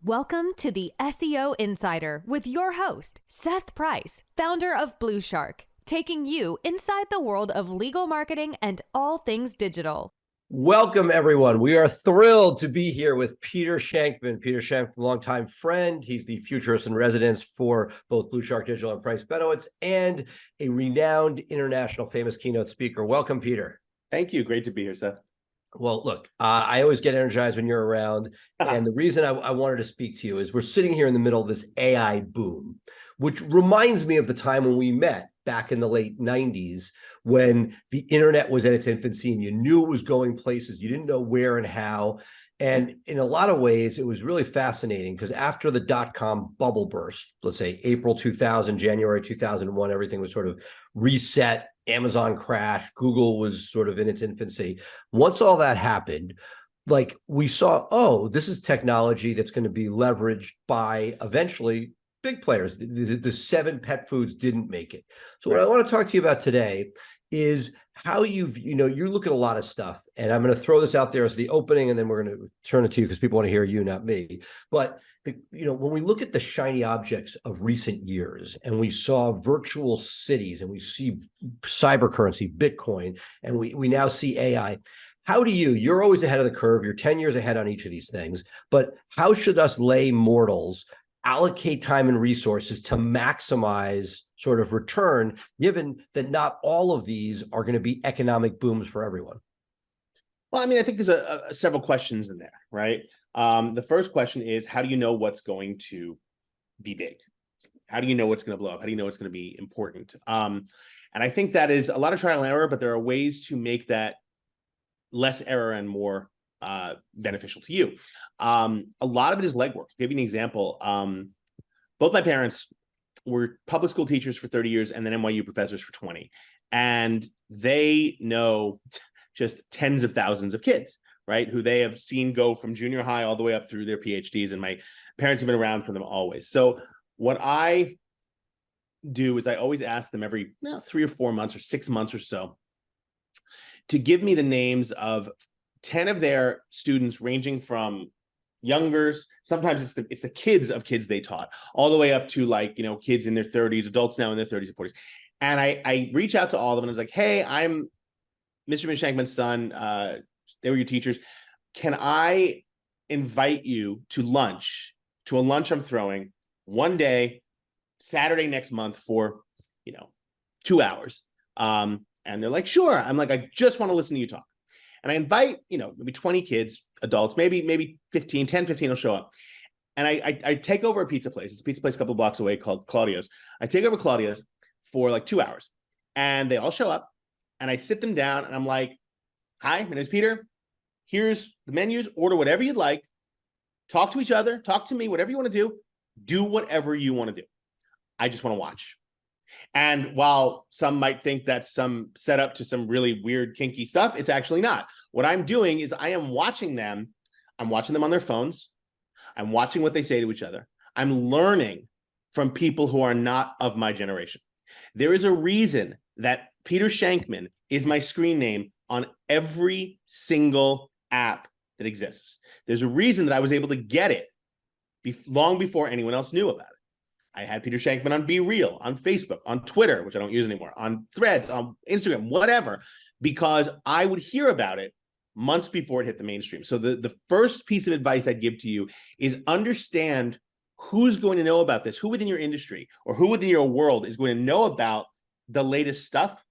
Welcome to the SEO Insider with your host, Seth Price, founder of BluShark, taking you inside the world of legal marketing and all things digital. Welcome, everyone. We are thrilled to be here with Peter Shankman. Peter Shankman, longtime friend. He's the Futurist in residence for both BluShark Digital and Price Benowitz, and a renowned international famous keynote speaker. Welcome, Peter. Thank you. Great to be here, Seth. Well, look, I always get energized when you're around. And the reason I wanted to speak to you is we're sitting here in the middle of this AI boom, which reminds me of the time when we met back in the late 90s, when the internet was at its infancy and you knew it was going places. You didn't know where and how. And in a lot of ways, it was really fascinating because after the dot-com bubble burst, let's say April 2000, January 2001, everything was sort of reset. Amazon crashed, Google was sort of in its infancy. Once all that happened, like we saw, oh, this is technology that's going to be leveraged by eventually big players. The seven pet foods didn't make it. So what I want to talk to you about today is how you look at a lot of stuff, and I'm going to throw this out there as the opening, and then we're going to turn it to you because people want to hear you, not me. But when we look at the shiny objects of recent years, and we saw virtual cities, and we see cyber currency, Bitcoin, and we now see AI. How do you're always ahead of the curve. You're 10 years ahead on each of these things, but how should us lay mortals allocate time and resources to maximize sort of return, given that not all of these are going to be economic booms for everyone? Well, I mean, I think there's several questions in there, right? The first question is, how do you know what's going to be big? How do you know what's going to blow up? How do you know what's going to be important? And I think that is a lot of trial and error, but there are ways to make that less error and more beneficial to you. A lot of it is legwork. To give you an example, both my parents were public school teachers for 30 years and then NYU professors for 20. And they know just tens of thousands of kids, right? Who they have seen go from junior high all the way up through their PhDs. And my parents have been around for them always. So what I do is I always ask them every 3 or 4 months or 6 months or so to give me the names of 10 of their students, ranging from youngers, sometimes it's the kids of kids they taught, all the way up to kids in their 30s, adults now in their 30s and 40s. And I reach out to all of them and I was like, hey, I'm Mr. Shankman's son. They were your teachers. Can I invite you to a lunch I'm throwing one day, Saturday next month for, 2 hours? And they're like, sure. I'm like, I just want to listen to you talk. And I invite, maybe 20 kids, adults, maybe 10, 15 will show up. And I take over a pizza place. It's a pizza place a couple of blocks away called Claudio's. I take over Claudio's for like 2 hours. And they all show up. And I sit them down and I'm like, hi, my name's Peter. Here's the menus. Order whatever you'd like. Talk to each other. Talk to me. Whatever you want to do. Do whatever you want to do. I just want to watch. And while some might think that's some setup to some really weird, kinky stuff, it's actually not. What I'm doing is I am watching them. I'm watching them on their phones. I'm watching what they say to each other. I'm learning from people who are not of my generation. There is a reason that Peter Shankman is my screen name on every single app that exists. There's a reason that I was able to get it long before anyone else knew about it. I had Peter Shankman on Be Real, on Facebook, on Twitter, which I don't use anymore, on Threads, on Instagram, whatever, because I would hear about it months before it hit the mainstream. So the first piece of advice I'd give to you is understand who's going to know about this, who within your industry or who within your world is going to know about the latest stuff.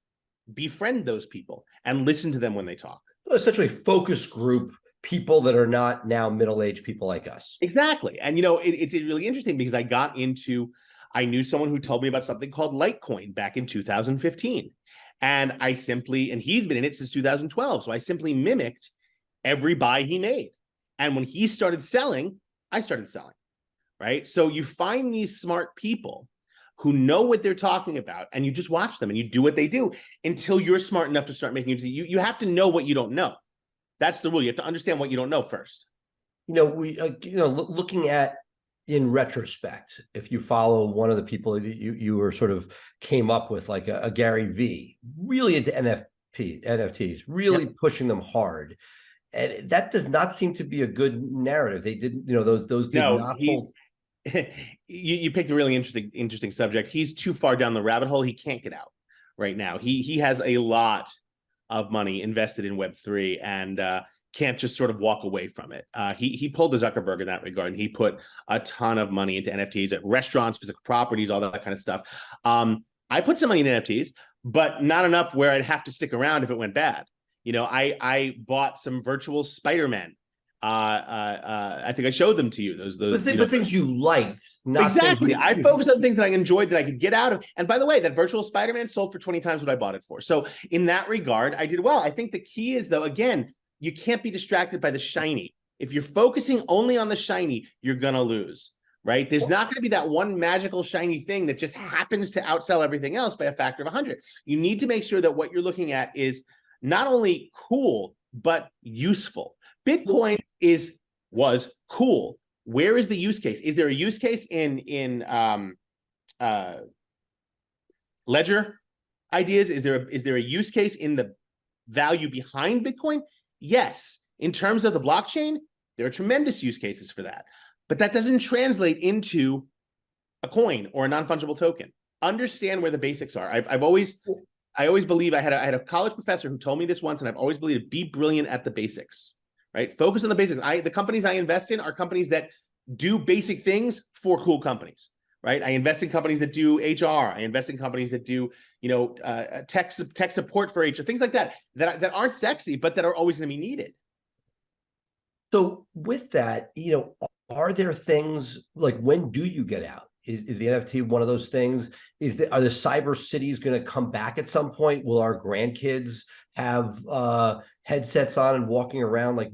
Befriend those people and listen to them when they talk. Essentially focus group people that are not now middle-aged people like us. Exactly. And, it's really interesting because I knew someone who told me about something called Litecoin back in 2015. And he's been in it since 2012. So I simply mimicked every buy he made. And when he started selling, I started selling, right? So you find these smart people who know what they're talking about, and you just watch them and you do what they do until you're smart enough to start making it. You have to know what you don't know. That's the rule. You have to understand what you don't know first. Looking at in retrospect, if you follow one of the people that you were sort of came up with, like a Gary V, really into NFTs, really pushing them hard. And that does not seem to be a good narrative. They didn't, those did No, not hold. you picked a really interesting subject. He's too far down the rabbit hole. He can't get out right now. He has a lot of money invested in Web3 and can't just sort of walk away from it. He pulled the Zuckerberg in that regard, and he put a ton of money into NFTs at restaurants, physical properties, all that kind of stuff. I put some money in NFTs, but not enough where I'd have to stick around if it went bad. I bought some virtual Spider-Man. I think I showed them to you. Those things you liked, not exactly. I focused on things that I enjoyed, that I could get out of. And by the way, that virtual Spider-Man sold for 20 times what I bought it for. So in that regard, I did well. I think the key is, though, again, you can't be distracted by the shiny. If you're focusing only on the shiny, you're gonna lose. Right? There's not going to be that one magical shiny thing that just happens to outsell everything else by a factor of 100. You need to make sure that what you're looking at is not only cool, but useful. Bitcoin was cool. Where is the use case? Is there a use case in ledger ideas? Is there a use case in the value behind Bitcoin? Yes. In terms of the blockchain, there are tremendous use cases for that. But that doesn't translate into a coin or a non-fungible token. Understand where the basics are. I always believe, I had a college professor who told me this once, and I've always believed, be brilliant at the basics, right? Focus on the basics. The companies I invest in are companies that do basic things for cool companies, right? I invest in companies that do HR. I invest in companies that do, tech support for HR, things like that aren't sexy, but that are always going to be needed. So with that, are there things like, when do you get out? Is the NFT one of those things? Are the cyber cities going to come back at some point? Will our grandkids have headsets on and walking around?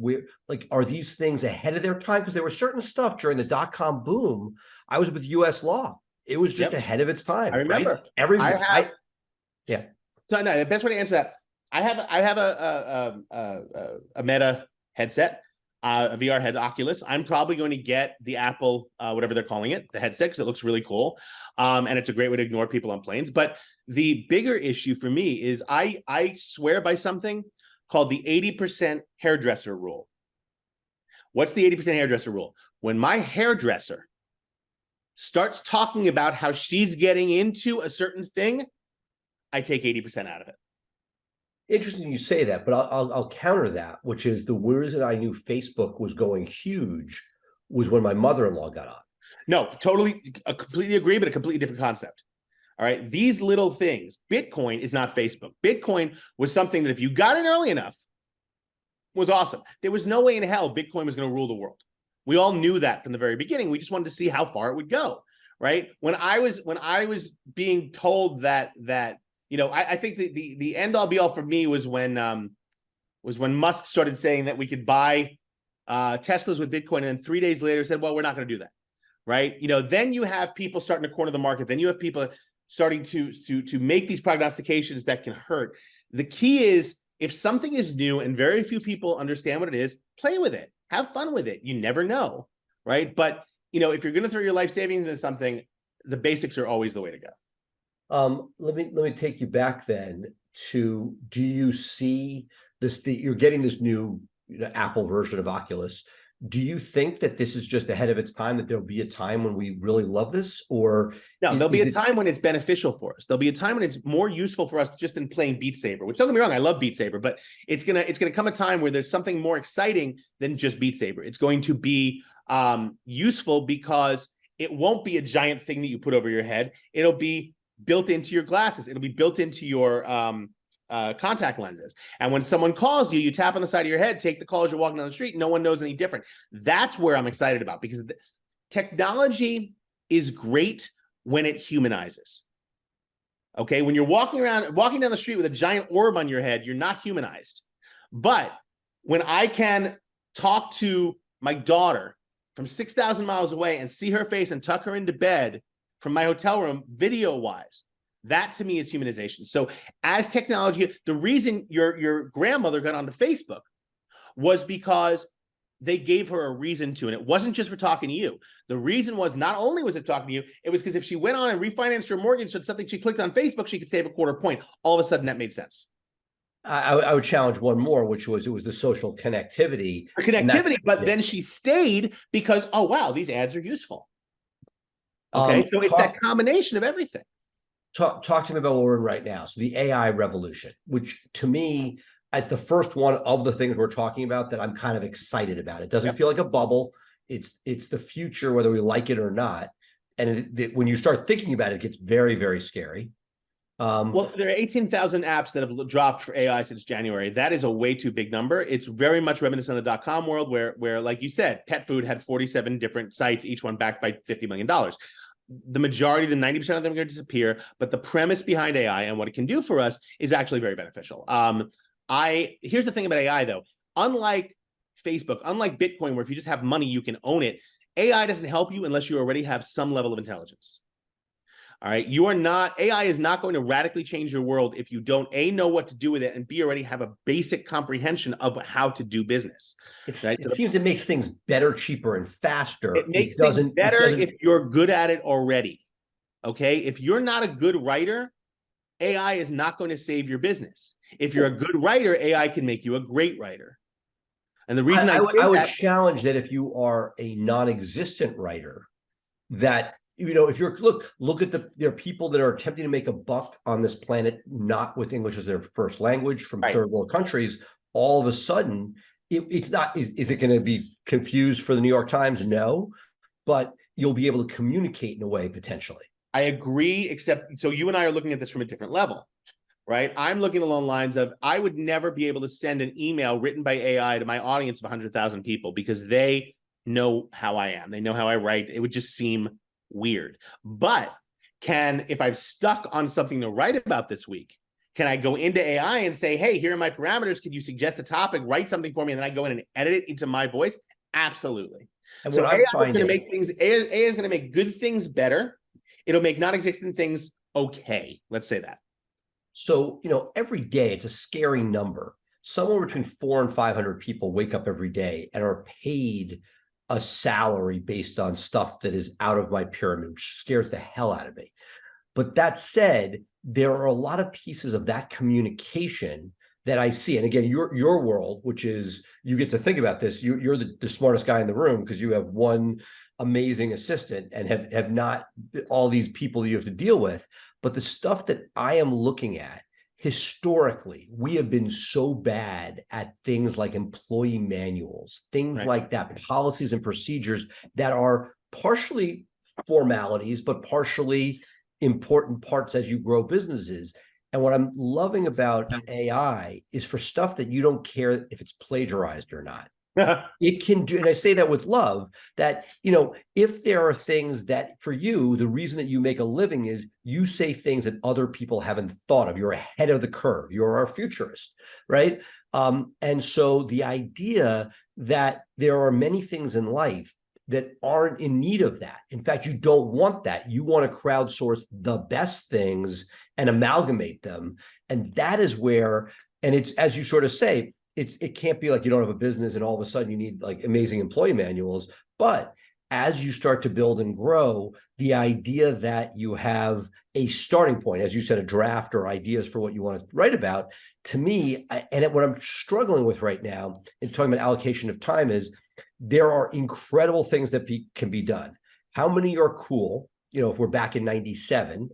Are these things ahead of their time? Because there was certain stuff during the .com boom. I was with U.S. law. It was just ahead of its time. I remember. Right? So no, the best way to answer that, I have a Meta headset. A VR head, Oculus. I'm probably going to get the Apple, whatever they're calling it, the headset, because it looks really cool. And it's a great way to ignore people on planes. But the bigger issue for me is I swear by something called the 80% hairdresser rule. What's the 80% hairdresser rule? When my hairdresser starts talking about how she's getting into a certain thing, I take 80% out of it. Interesting you say that, but I'll counter that, which is the reason I knew Facebook was going huge was when my mother-in-law got on. No, totally, I completely agree, but a completely different concept. All right, these little things. Bitcoin is not Facebook. Bitcoin was something that if you got in early enough, was awesome. There was no way in hell Bitcoin was going to rule the world. We all knew that from the very beginning. We just wanted to see how far it would go. Right? When I was being told that. I think the end all be all for me was when Musk started saying that we could buy Teslas with Bitcoin, and then 3 days later said, well, we're not going to do that. Right. Then you have people starting to corner the market. Then you have people starting to make these prognostications that can hurt. The key is, if something is new and very few people understand what it is, play with it. Have fun with it. You never know. Right. But, if you're going to throw your life savings into something, the basics are always the way to go. Let me take you back then to, do you see this, you're getting this new Apple version of Oculus. Do you think that this is just ahead of its time, that there'll be a time when we really love this? Or no, there'll be a time when it's beneficial for us. There'll be a time when it's more useful for us just in playing Beat Saber, which, don't get me wrong, I love Beat Saber, but it's gonna come a time where there's something more exciting than just Beat Saber. It's going to be useful because it won't be a giant thing that you put over your head. It'll be built into your glasses. It'll be built into your contact lenses. And when someone calls you, you tap on the side of your head, take the call as you're walking down the street. No one knows any different. That's where I'm excited about, because technology is great when it humanizes. Okay, when you're walking down the street with a giant orb on your head, you're not humanized. But when I can talk to my daughter from 6,000 miles away and see her face and tuck her into bed from my hotel room, video-wise, that to me is humanization. So as technology, the reason your grandmother got onto Facebook was because they gave her a reason to, and it wasn't just for talking to you. The reason was, not only was it talking to you, it was because if she went on and refinanced her mortgage, so something she clicked on Facebook, she could save a 1/4 point. All of a sudden that made sense. I would challenge one more, which was it was the social connectivity. But then she stayed because, oh, wow, these ads are useful. Okay, so it's that combination of everything. Talk to me about what we're in right now. So the AI revolution, which to me, it's the first one of the things we're talking about that I'm kind of excited about. It doesn't feel like a bubble. It's the future, whether we like it or not. And when you start thinking about it, it gets very, very scary. Well, there are 18,000 apps that have dropped for AI since January. That is a way too big number. It's very much reminiscent of the .com world where, like you said, pet food had 47 different sites, each one backed by $50 million. The majority, the 90% of them are going to disappear. But the premise behind AI and what it can do for us is actually very beneficial. Here's the thing about AI, though. Unlike Facebook, unlike Bitcoin, where if you just have money, you can own it, AI doesn't help you unless you already have some level of intelligence. All right. AI is not going to radically change your world if you don't A, know what to do with it, and B, already have a basic comprehension of how to do business. It seems it makes things better, cheaper, and faster. It makes things better if you're good at it already. Okay. If you're not a good writer, AI is not going to save your business. If you're a good writer, AI can make you a great writer. And the reason I would challenge that if you are a non-existent writer, that if you're look at there are people that are attempting to make a buck on this planet, not with English as their first language from third world countries. All of a sudden, it's not. Is it going to be confused for the New York Times? No, but you'll be able to communicate in a way potentially. I agree, except so you and I are looking at this from a different level, right? I'm looking along the lines of I would never be able to send an email written by AI to my audience of 100,000 people because they know how I am. They know how I write. It would just seem weird. But if I'm stuck on something to write about this week, can I go into AI and say, hey, here are my parameters. Could you suggest a topic, write something for me, and then I go in and edit it into my voice? Absolutely. And so AI is going to make things, AI is going to make good things better. It'll make non-existent things okay. Let's say that. So, every day it's a scary number. Somewhere between 400 and 500 people wake up every day and are paid a salary based on stuff that is out of my pyramid, which scares the hell out of me. But that said, there are a lot of pieces of that communication that I see. And again, your world, which is you get to think about this, you're the smartest guy in the room because you have one amazing assistant and have not all these people that you have to deal with. But the stuff that I am looking at, historically, we have been so bad at things like employee manuals, things like that, policies and procedures that are partially formalities, but partially important parts as you grow businesses. And what I'm loving about AI is for stuff that you don't care if it's plagiarized or not. It can do, and I say that with love, that, if there are things that for you, the reason that you make a living is you say things that other people haven't thought of. You're ahead of the curve. You're our futurist, right? And so the idea that there are many things in life that aren't in need of that. In fact, you don't want that. You want to crowdsource the best things and amalgamate them. And that is where, and it's, as you sort of say, it can't be like you don't have a business and all of a sudden you need like amazing employee manuals. But as you start to build and grow, the idea that you have a starting point, as you said, a draft or ideas for what you want to write about, to me, what I'm struggling with right now in talking about allocation of time is there are incredible things that can be done. How many are cool? If we're back in 97,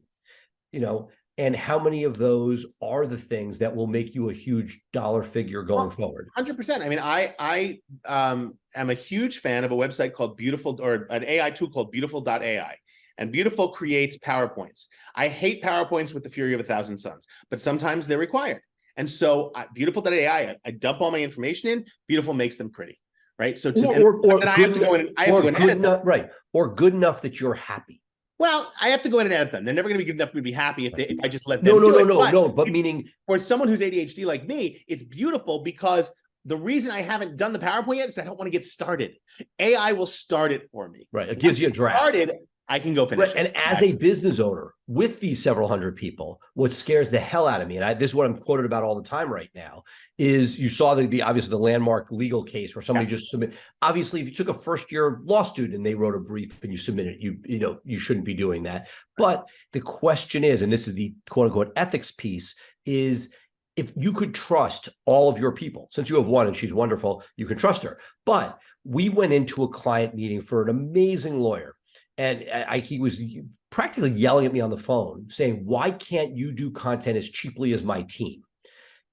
and how many of those are the things that will make you a huge dollar figure going forward? 100%. I mean, I am a huge fan of a website called Beautiful, or an AI tool called Beautiful.ai. And Beautiful creates PowerPoints. I hate PowerPoints with the fury of 1,000 suns, but sometimes they're required. And so Beautiful.ai, I dump all my information in, Beautiful makes them pretty, right? So or good enough that you're happy. Well, I have to go in and edit them. They're never going to be good enough for me to be happy if I just let them do it. No. But meaning for someone who's ADHD like me, it's beautiful because the reason I haven't done the PowerPoint yet is I don't want to get started. AI will start it for me. Right. It gives you a draft. I can go finish. Right. And as a business owner with these several hundred people, what scares the hell out of me, and this is what I'm quoted about all the time right now, is you saw obviously the landmark legal case where somebody just submitted. Obviously, if you took a first-year law student and they wrote a brief and you submitted it, you shouldn't be doing that. But the question is, and this is the quote-unquote ethics piece, is if you could trust all of your people, since you have one and she's wonderful, you can trust her. But we went into a client meeting for an amazing lawyer, and he was practically yelling at me on the phone saying, why can't you do content as cheaply as my team?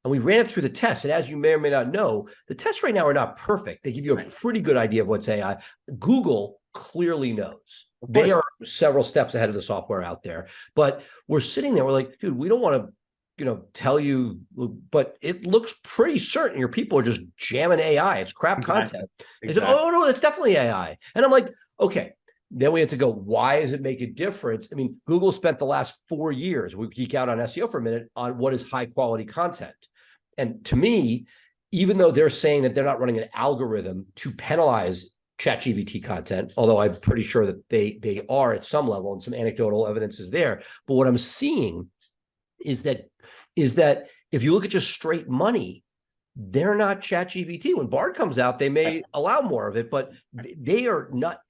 And we ran it through the test. And as you may or may not know, the tests right now are not perfect. They give you a pretty good idea of what's AI. Google clearly knows. They are several steps ahead of the software out there. But we're sitting there, we're like, dude, we don't want to, tell you, but it looks pretty certain your people are just jamming AI. It's crap content. They said, oh, no, that's definitely AI. And I'm like, okay. Then we have to go, why does it make a difference? I mean, Google spent the last 4 years, we geek out on SEO for a minute, on what is high quality content. And to me, even though they're saying that they're not running an algorithm to penalize ChatGPT content, although I'm pretty sure that they are at some level, and some anecdotal evidence is there. But what I'm seeing is that if you look at just straight money, they're not ChatGPT. When Bard comes out, they may allow more of it, but they are not.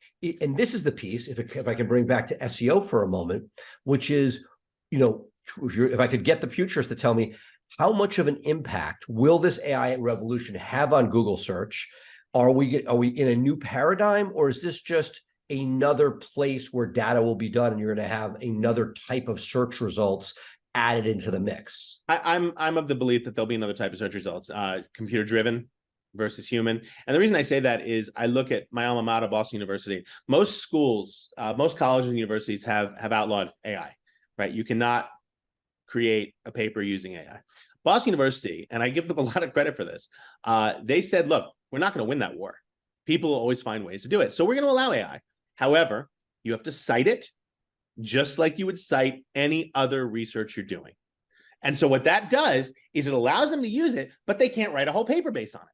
And this is the piece, if I can bring back to SEO for a moment, which is, if I could get the Futurist to tell me how much of an impact will this AI revolution have on Google search? Are we in a new paradigm, or is this just another place where data will be done and you're going to have another type of search results added into the mix? I'm of the belief that there'll be another type of search results, computer driven versus human. And the reason I say that is I look at my alma mater, Boston University. Most schools, most colleges and universities have outlawed AI, right? You cannot create a paper using AI. Boston University, and I give them a lot of credit for this, they said, look, we're not going to win that war. People will always find ways to do it. So we're going to allow AI. However, you have to cite it just like you would cite any other research you're doing. And so what that does is it allows them to use it, but they can't write a whole paper based on it.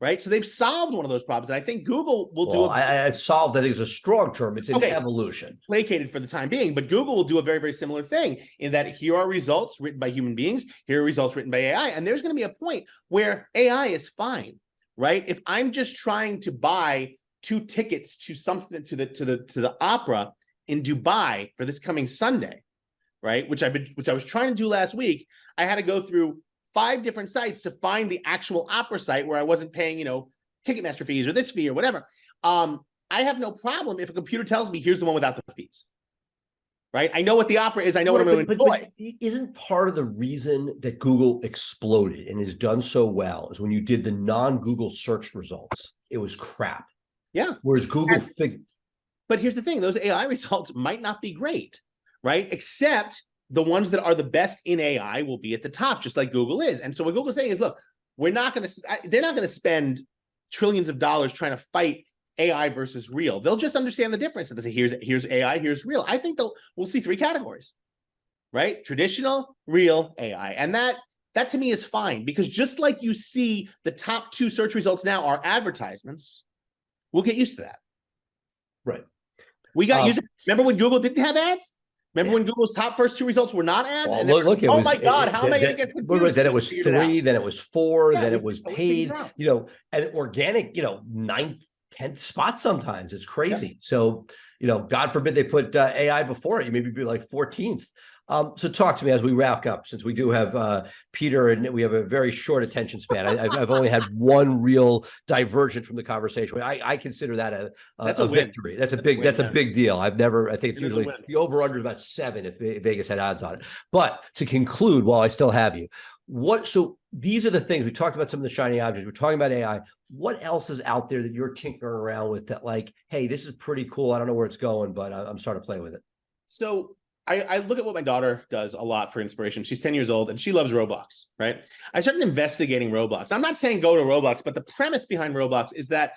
Right. So they've solved one of those problems. And I think Google will do solved, I think, is a strong term. It's an evolution. Placated for the time being, but Google will do a very, very similar thing in that here are results written by human beings, here are results written by AI. And there's going to be a point where AI is fine, right? If I'm just trying to buy 2 tickets to something to the opera in Dubai for this coming Sunday, right? Which I was trying to do last week, I had to go through 5 different sites to find the actual opera site where I wasn't paying, Ticketmaster fees or this fee or whatever. I have no problem if a computer tells me here's the one without the fees. Right? I know what the opera is. I know what I'm going to enjoy. But isn't part of the reason that Google exploded and has done so well is when you did the non-Google search results, it was crap. Yeah. Whereas Google But here's the thing, those AI results might not be great, right? Except the ones that are the best in AI will be at the top, just like Google is. And so what Google's saying is, look, they're not going to spend trillions of dollars trying to fight AI versus real. They'll just understand the difference. And they say, here's AI, here's real. I think we'll see 3 categories, right? Traditional, real, AI. And that to me is fine, because just like you see the top 2 search results now are advertisements, we'll get used to that. Right. We got used to, remember when Google didn't have ads? Remember when Google's top first 2 results were not ads? Well, and oh my God, how am I going to get confused? Then it was 3, then it was 4, then it was paid, and organic, 9th, 10th spot sometimes. It's crazy. So, God forbid they put AI before it. You maybe be like 14th. So talk to me as we wrap up, since we do have Peter and we have a very short attention span. I've only had one real divergent from the conversation. I consider that a victory. That's a big deal. I think it's usually the over under about 7 if Vegas had odds on it. But to conclude, while I still have you, so these are the things we talked about, some of the shiny objects. We're talking about AI. What else is out there that you're tinkering around with that, like, hey, this is pretty cool. I don't know where it's going, but I'm starting to play with it. So I look at what my daughter does a lot for inspiration. She's 10 years old and she loves Roblox, right? I started investigating Roblox. I'm not saying go to Roblox, but the premise behind Roblox is that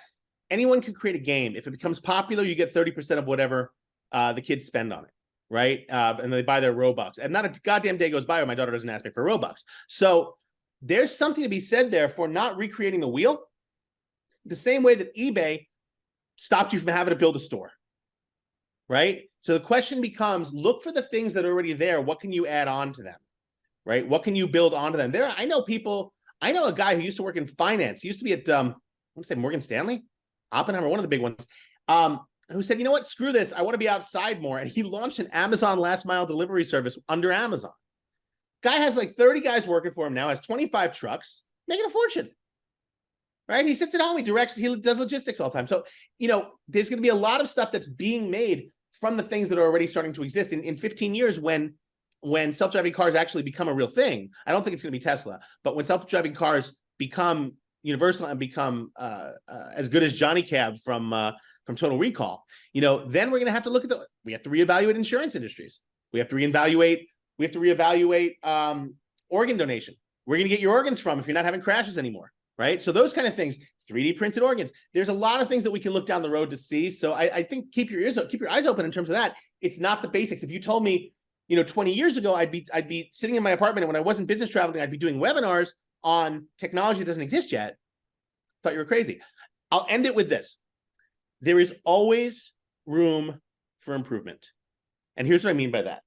anyone can create a game. If it becomes popular, you get 30% of whatever the kids spend on it, right? And they buy their Robux. And not a goddamn day goes by where my daughter doesn't ask me for Robux. So there's something to be said there for not recreating the wheel, the same way that eBay stopped you from having to build a store, right? So the question becomes, look for the things that are already there. What can you add on to them, right? What can you build onto them? I know a guy who used to work in finance. He used to be at, I want to say Morgan Stanley, Oppenheimer, one of the big ones, who said, you know what, screw this. I want to be outside more. And he launched an Amazon last mile delivery service under Amazon. Guy has like 30 guys working for him now, has 25 trucks, making a fortune. Right? He sits at home, he does logistics all the time. So, there's going to be a lot of stuff that's being made from the things that are already starting to exist. In 15 years, when self-driving cars actually become a real thing, I don't think it's going to be Tesla, but when self-driving cars become universal and become as good as Johnny Cab from Total Recall, then we're going to have to look at we have to reevaluate insurance industries. We have to reevaluate organ donation. Where are you going to get your organs from if you're not having crashes anymore? Right? So those kind of things, 3D printed organs. There's a lot of things that we can look down the road to see. So I think keep your eyes open in terms of that. It's not the basics. If you told me, 20 years ago, I'd be sitting in my apartment, and when I wasn't business traveling, I'd be doing webinars on technology that doesn't exist yet. Thought you were crazy. I'll end it with this. There is always room for improvement. And here's what I mean by that.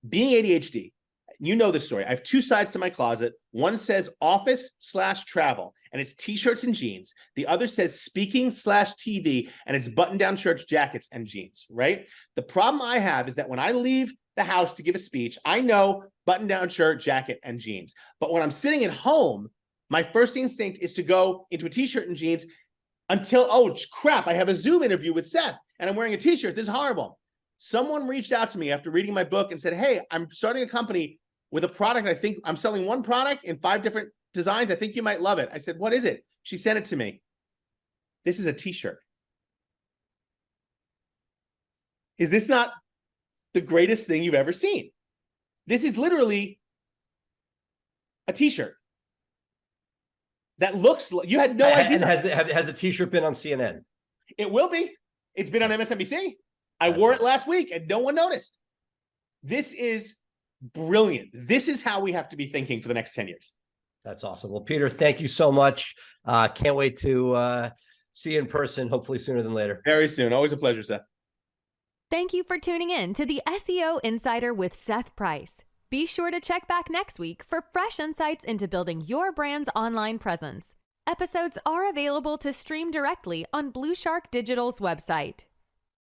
Being ADHD, you know this story. I have two sides to my closet. One says office/travel, and it's t-shirts and jeans. The other says speaking/TV, and it's button-down shirts, jackets, and jeans, right? The problem I have is that when I leave the house to give a speech, I know button-down shirt, jacket, and jeans. But when I'm sitting at home, my first instinct is to go into a t-shirt and jeans until, oh crap, I have a Zoom interview with Seth, and I'm wearing a t-shirt. This is horrible. Someone reached out to me after reading my book and said, hey, I'm starting a company with a product. I think I'm selling one product in 5 different designs. I think you might love it. I said, what is it? She sent it to me. This is a t-shirt. Is this not the greatest thing you've ever seen? This is literally a t-shirt that looks like you had no idea. And has the t-shirt been on CNN? It will be. It's been on MSNBC. I wore it last week and no one noticed. This is brilliant. This is how we have to be thinking for the next 10 years. That's awesome. Well, Peter, thank you so much. Can't wait to see you in person, hopefully sooner than later. Very soon. Always a pleasure, Seth. Thank you for tuning in to the SEO Insider with Seth Price. Be sure to check back next week for fresh insights into building your brand's online presence. Episodes are available to stream directly on BluShark Digital's website.